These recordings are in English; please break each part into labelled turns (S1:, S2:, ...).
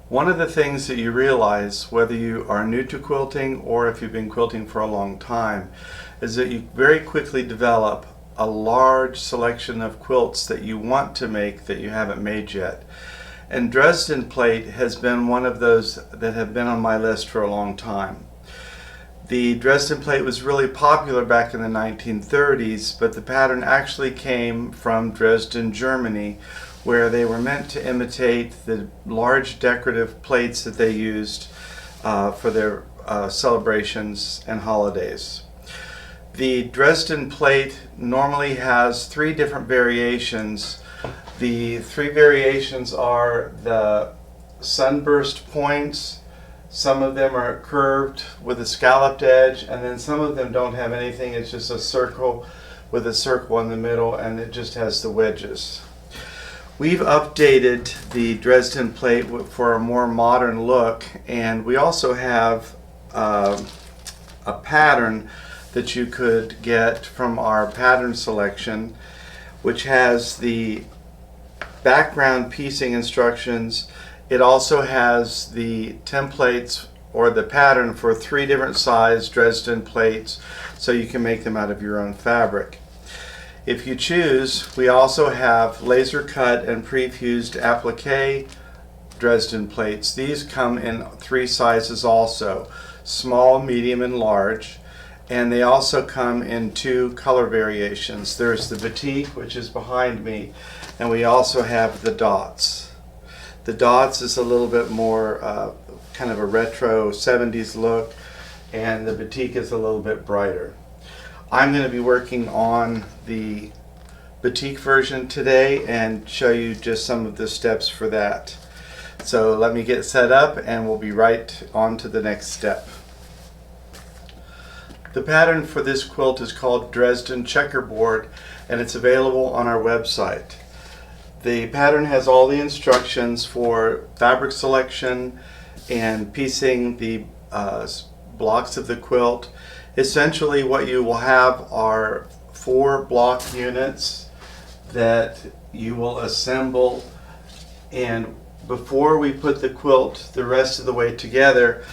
S1: One of the things that you realize, whether you are new to quilting or if you've been quilting for a long time, is that you very quickly develop a large selection of quilts that you want to make that you haven't made yet. And Dresden Plate has been one of those that have been on my list for a long time. The Dresden Plate was really popular back in the 1930s, but the pattern actually came from Dresden, Germany, where they were meant to imitate the large decorative plates that they used for their celebrations and holidays. The Dresden Plate normally has 3 different variations. The 3 variations are the sunburst points, some of them are curved with a scalloped edge, and then some of them don't have anything. It's just a circle with a circle in the middle, and it just has the wedges. We've updated the Dresden Plate for a more modern look, and we also have a pattern that you could get from our pattern selection, which has the background piecing instructions. It also has the templates or the pattern for 3 different size Dresden plates, so you can make them out of your own fabric. If you choose, we also have laser cut and pre-fused applique Dresden plates. These come in 3 sizes also, small, medium, and large. And they also come in 2 color variations. There's the Batik, which is behind me, and we also have the dots. The dots is a little bit more kind of a retro 70s look, and the Batik is a little bit brighter. I'm going to be working on the Batik version today and show you just some of the steps for that. So let me get set up and we'll be right on to the next step. The pattern for this quilt is called Dresden Checkerboard, and it's available on our website. The pattern has all the instructions for fabric selection and piecing the blocks of the quilt. Essentially what you will have are 4 block units that you will assemble, and before we put the quilt the rest of the way together,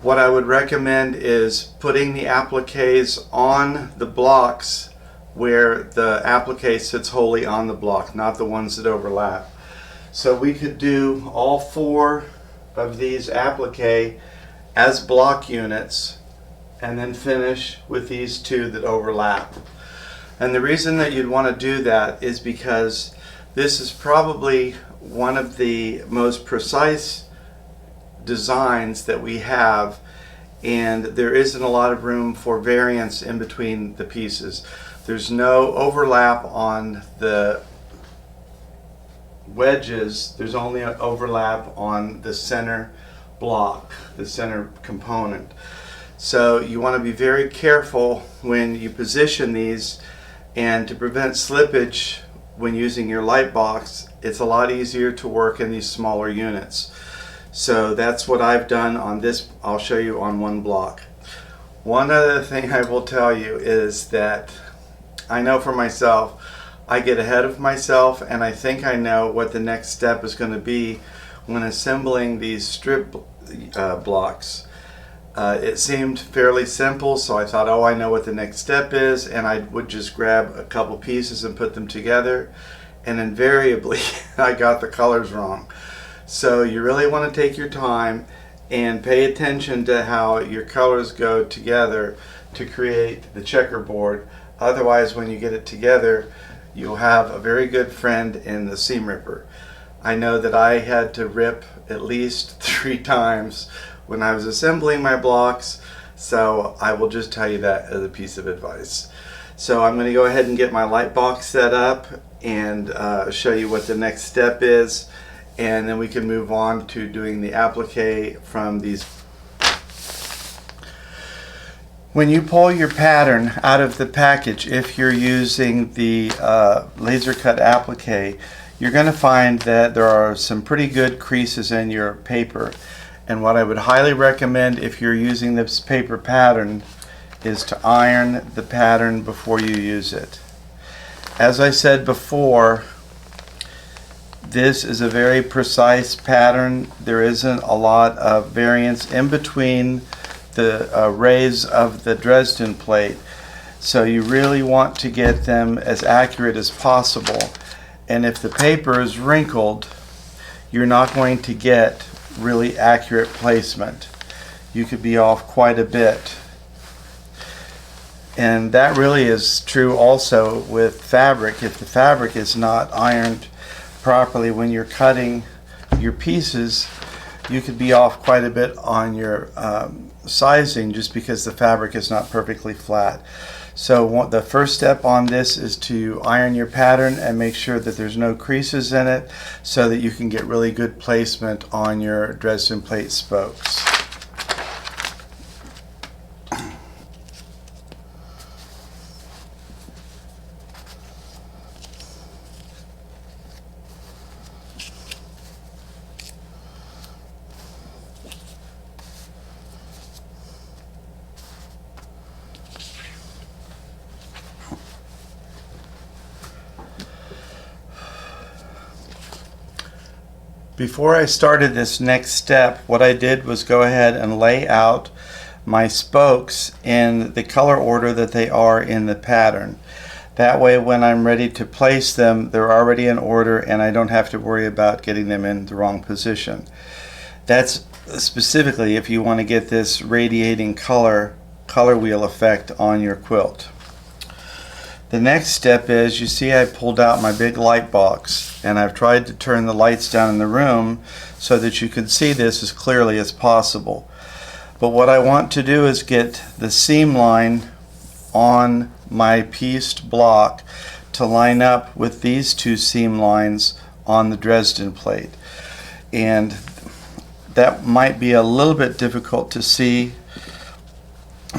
S1: what I would recommend is putting the appliques on the blocks where the applique sits wholly on the block, not the ones that overlap. So we could do all 4 of these applique as block units and then finish with these 2 that overlap. And the reason that you'd want to do that is because this is probably one of the most precise designs that we have, and there isn't a lot of room for variance in between the pieces. There's no overlap on the wedges, there's only an overlap on the center block, the center component. So you want to be very careful when you position these, and to prevent slippage when using your light box, it's a lot easier to work in these smaller units. So that's what I've done on this. I'll show you on one block. One other thing I will tell you is that I know for myself, I get ahead of myself, and I think I know what the next step is going to be when assembling these strip blocks. It seemed fairly simple, so I thought, oh, I know what the next step is, and I would just grab a couple pieces and put them together, and invariably I got the colors wrong. So you really want to take your time and pay attention to how your colors go together to create the checkerboard. Otherwise, when you get it together, you'll have a very good friend in the seam ripper. I know that I had to rip at least 3 times when I was assembling my blocks, so I will just tell you that as a piece of advice. So I'm going to go ahead and get my light box set up and show you what the next step is, and then we can move on to doing the applique from these. When you pull your pattern out of the package, if you're using the laser cut applique, you're going to find that there are some pretty good creases in your paper. And what I would highly recommend if you're using this paper pattern is to iron the pattern before you use it. As I said before, This is a very precise pattern. There isn't a lot of variance in between the rays of the Dresden plate. So you really want to get them as accurate as possible. And if the paper is wrinkled, you're not going to get really accurate placement. You could be off quite a bit. And that really is true also with fabric. If the fabric is not ironed properly when you're cutting your pieces, you could be off quite a bit on your sizing just because the fabric is not perfectly flat. So the first step on this is to iron your pattern and make sure that there's no creases in it so that you can get really good placement on your Dresden plate spokes. Before I started this next step, what I did was go ahead and lay out my spokes in the color order that they are in the pattern. That way when I'm ready to place them, they're already in order and I don't have to worry about getting them in the wrong position. That's specifically if you want to get this radiating color wheel effect on your quilt. The next step is, you see I pulled out my big light box and I've tried to turn the lights down in the room so that you can see this as clearly as possible. But what I want to do is get the seam line on my pieced block to line up with these two seam lines on the Dresden plate. And that might be a little bit difficult to see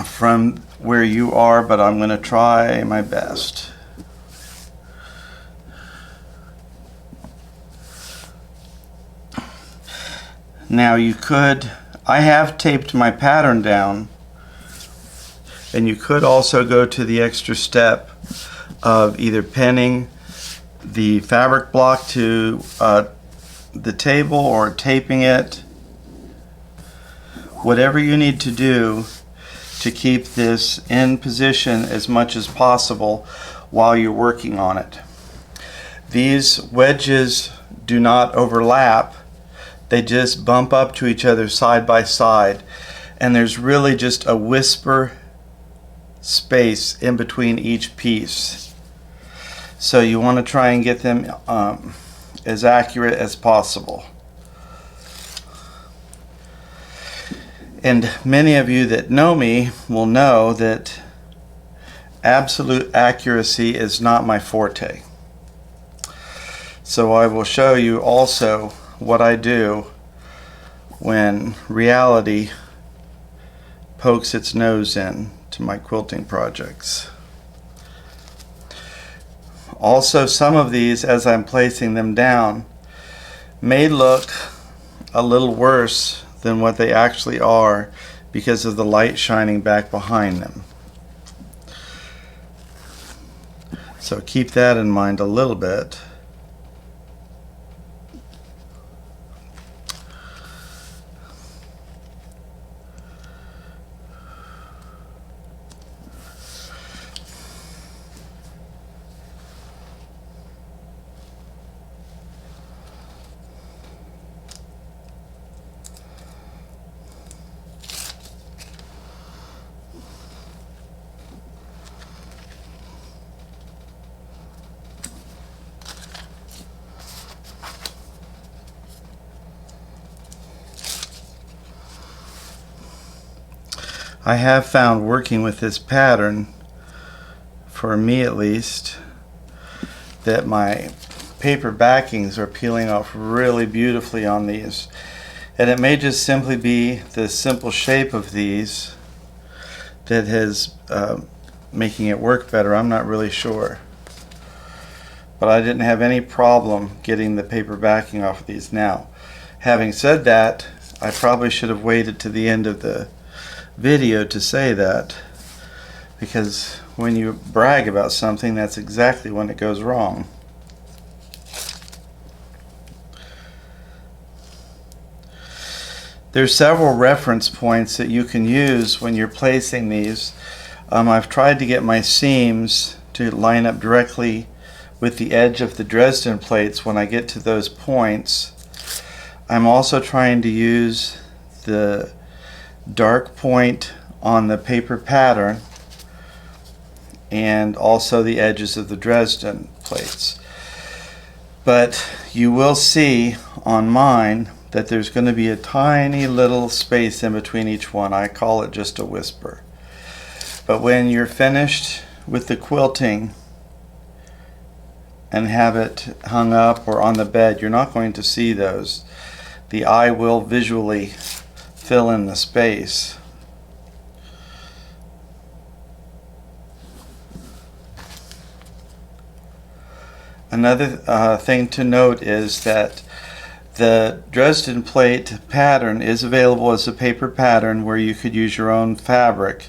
S1: from where you are, but I'm going to try my best. Now I have taped my pattern down, and you could also go to the extra step of either pinning the fabric block to the table or taping it. Whatever you need to do to keep this in position as much as possible while you're working on it. These wedges do not overlap, they just bump up to each other side by side, and there's really just a whisper space in between each piece. So you want to try and get them as accurate as possible. And many of you that know me will know that absolute accuracy is not my forte. So I will show you also what I do when reality pokes its nose in to my quilting projects. Also, some of these, as I'm placing them down, may look a little worse than what they actually are because of the light shining back behind them. So keep that in mind a little bit. I have found working with this pattern, for me at least, that my paper backings are peeling off really beautifully on these. And it may just simply be the simple shape of these that is making it work better. I'm not really sure. But I didn't have any problem getting the paper backing off of these. Now, having said that, I probably should have waited to the end of the video to say that, because when you brag about something, that's exactly when it goes wrong. There's several reference points that you can use when you're placing these. I've tried to get my seams to line up directly with the edge of the Dresden plates when I get to those points. I'm also trying to use the dark point on the paper pattern and also the edges of the Dresden plates. But you will see on mine that there's going to be a tiny little space in between each one. I call it just a whisper. But when you're finished with the quilting and have it hung up or on the bed, you're not going to see those. The eye will visually fill in the space. Another thing to note is that the Dresden plate pattern is available as a paper pattern where you could use your own fabric.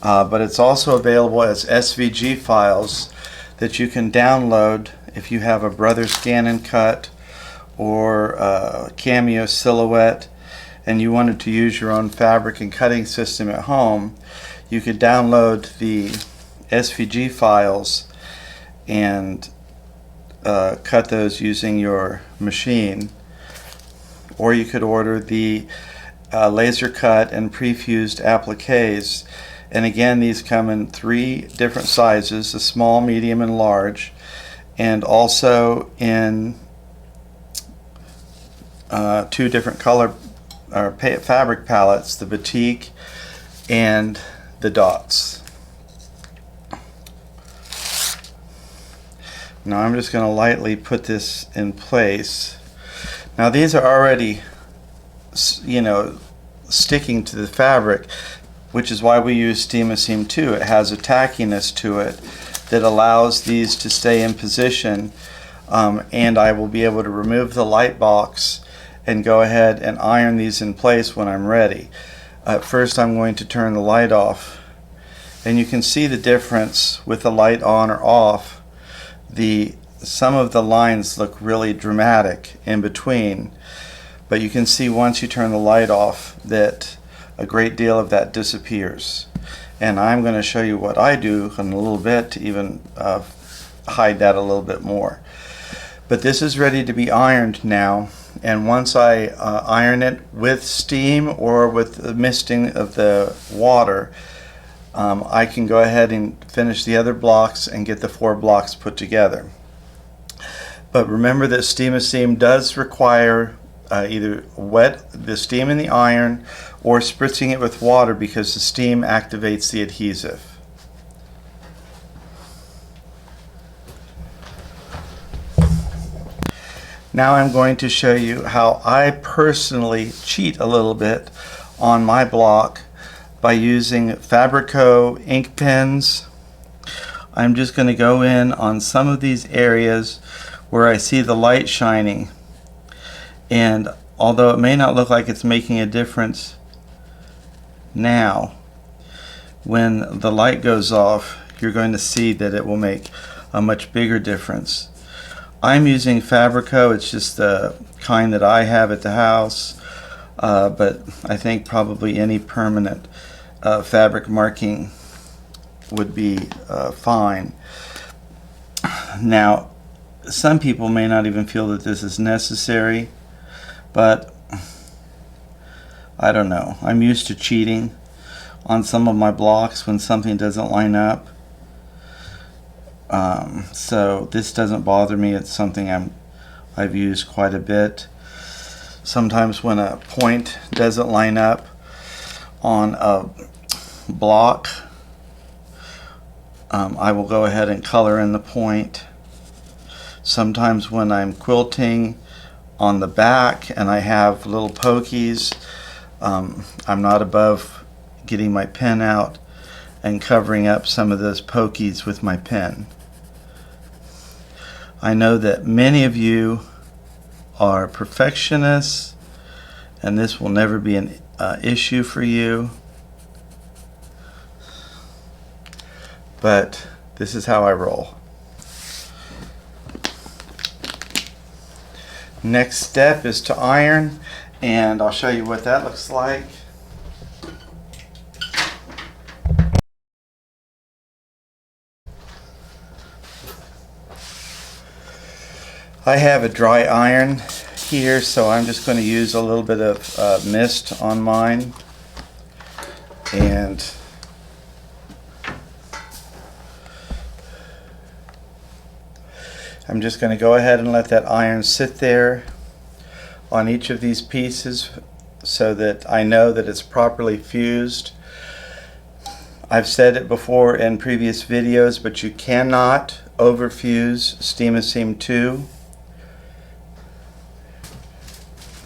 S1: But it's also available as SVG files that you can download if you have a Brother Scan and Cut or a Cameo Silhouette and you wanted to use your own fabric and cutting system at home. You could download the SVG files and cut those using your machine, or you could order the laser cut and prefused appliques. And again, these come in 3 different sizes: a small, medium, and large, and also in 2 different color or fabric palettes, the Batik and the dots. Now I'm just going to lightly put this in place. Now these are already, sticking to the fabric, which is why we use Steam-A-Seam 2. It has a tackiness to it that allows these to stay in position, and I will be able to remove the light box and go ahead and iron these in place when I'm ready. First I'm going to turn the light off, and you can see the difference with the light on or off. Some of the lines look really dramatic in between, but you can see once you turn the light off that a great deal of that disappears. And I'm going to show you what I do in a little bit to even hide that a little bit more. But this is ready to be ironed now, and once I iron it with steam or with the misting of the water, I can go ahead and finish the other blocks and get the 4 blocks put together. But remember that Steam-A-Seam does require either wet the steam in the iron or spritzing it with water, because the steam activates the adhesive. Now I'm going to show you how I personally cheat a little bit on my block by using Fabrico ink pens. I'm just going to go in on some of these areas where I see the light shining, and although it may not look like it's making a difference now, when the light goes off you're going to see that it will make a much bigger difference. I'm using Fabrico. It's just the kind that I have at the house, but I think probably any permanent fabric marking would be fine. Now, some people may not even feel that this is necessary, but I don't know. I'm used to cheating on some of my blocks when something doesn't line up. So this doesn't bother me. It's something I've used quite a bit. Sometimes when a point doesn't line up on a block, I will go ahead and color in the point. Sometimes when I'm quilting on the back and I have little pokies, I'm not above getting my pen out and covering up some of those pokies with my pen. I know that many of you are perfectionists and this will never be an issue for you, but this is how I roll. Next step is to iron, and I'll show you what that looks like. I have a dry iron here, so I'm just going to use a little bit of mist on mine, and I'm just going to go ahead and let that iron sit there on each of these pieces so that I know that it's properly fused. I've said it before in previous videos, but you cannot overfuse Steam-A-Seam 2.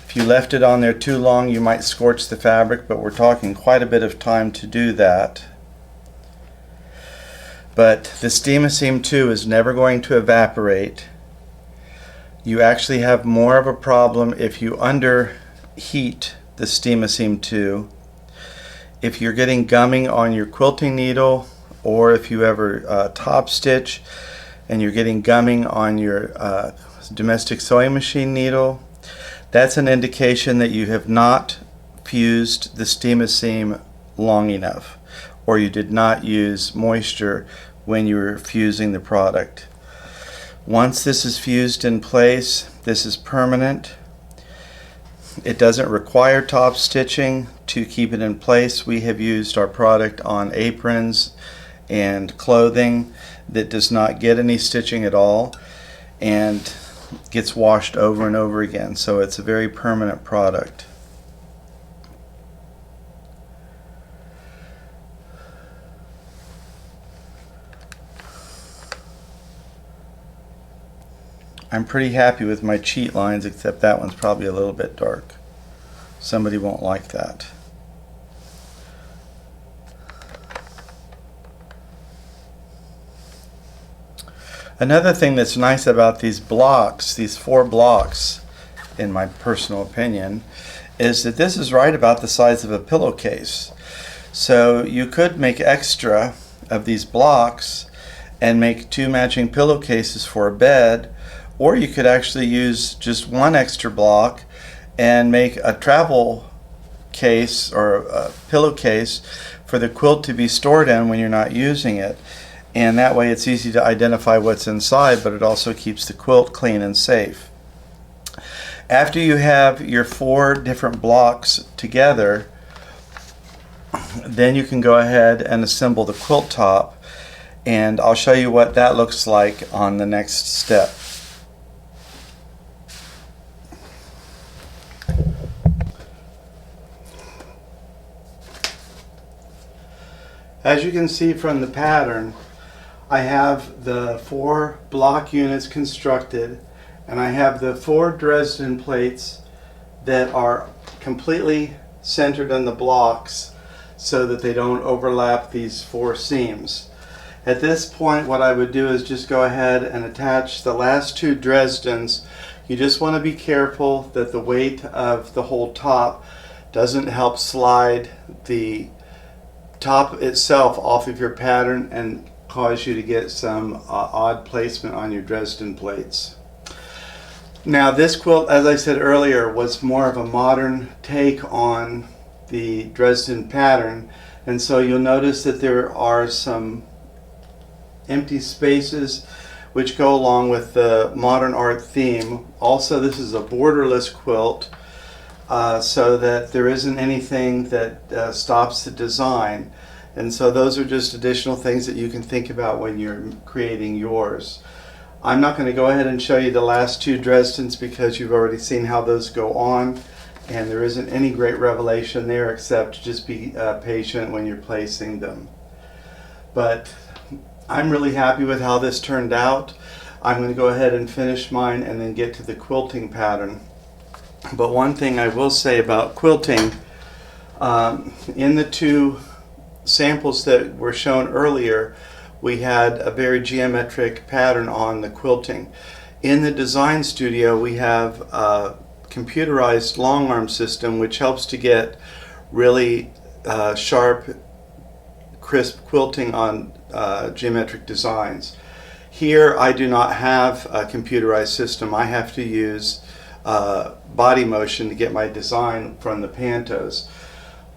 S1: If you left it on there too long, you might scorch the fabric, but we're talking quite a bit of time to do that. But the Steam-A-Seam 2 is never going to evaporate. You actually have more of a problem if you underheat the Steam-A-Seam 2. If you're getting gumming on your quilting needle, or if you ever top stitch and you're getting gumming on your domestic sewing machine needle, that's an indication that you have not fused the Steam-A-Seam long enough, or you did not use moisture when you were fusing the product. Once this is fused in place, this is permanent. It doesn't require top stitching to keep it in place. We have used our product on aprons and clothing that does not get any stitching at all and gets washed over and over again, so it's a very permanent product. I'm pretty happy with my cheat lines, except that one's probably a little bit dark. Somebody won't like that. Another thing that's nice about these blocks, these 4 blocks, in my personal opinion, is that this is right about the size of a pillowcase. So you could make extra of these blocks and make 2 matching pillowcases for a bed, or you could actually use just 1 extra block and make a travel case or a pillowcase for the quilt to be stored in when you're not using it. And that way it's easy to identify what's inside, but it also keeps the quilt clean and safe. After you have your 4 different blocks together, then you can go ahead and assemble the quilt top, and I'll show you what that looks like on the next step. As you can see from the pattern, I have the 4 block units constructed, and I have the 4 Dresden plates that are completely centered on the blocks so that they don't overlap these 4 seams. At this point, what I would do is just go ahead and attach the last 2 Dresdens. You just want to be careful that the weight of the whole top doesn't help slide the top itself off of your pattern and cause you to get some odd placement on your Dresden plates. Now this quilt, as I said earlier, was more of a modern take on the Dresden pattern, and so you'll notice that there are some empty spaces which go along with the modern art theme. Also, this is a borderless quilt, so that there isn't anything that stops the design. And so those are just additional things that you can think about when you're creating yours. I'm not going to go ahead and show you the last 2 Dresdens because you've already seen how those go on, and there isn't any great revelation there except just be patient when you're placing them. But I'm really happy with how this turned out. I'm going to go ahead and finish mine and then get to the quilting pattern. But one thing I will say about quilting, in the 2 samples that were shown earlier, we had a very geometric pattern on the quilting. In the design studio, we have a computerized long arm system which helps to get really sharp, crisp quilting on geometric designs. Here I do not have a computerized system. I have to use body motion to get my design from the pantos.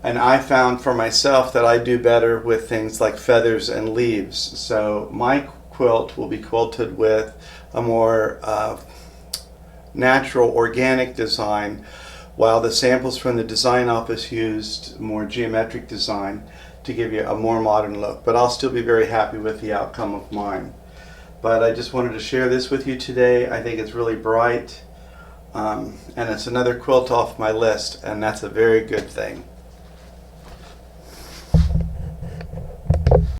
S1: And I found for myself that I do better with things like feathers and leaves. So my quilt will be quilted with a more natural, organic design, while the samples from the design office used more geometric design to give you a more modern look. But I'll still be very happy with the outcome of mine. But I just wanted to share this with you today. I think it's really bright, and it's another quilt off my list, and that's a very good thing.